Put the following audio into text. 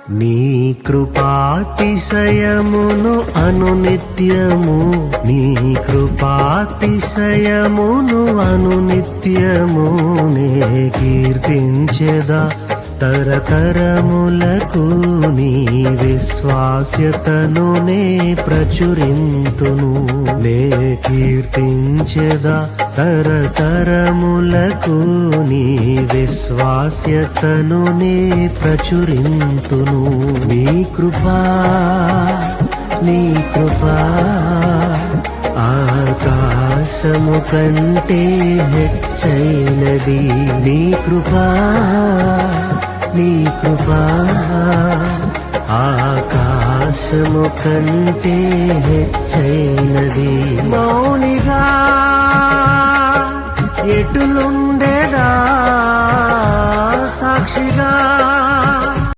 నీ కృపాతిశయమును అనునిత్యము, నీ కృపాతిశయమును అనునిత్యము నే కీర్తించెదా తరతరములకు. నీ విశ్వాస్యతను నే ప్రచురింతును, నే కీర్తించెదా తరతరములకు. నీ విశ్వాస్యతను నే ప్రచురింతును. నీ కృపా, నీ కృపా ఆకాశము కంటే హెచ్చైనది. నీ కృపా, నీ కృపా ఆకాశము కంటే హెచ్చైనది. మౌనిగా ఎటులుండెదా, సాక్షిగా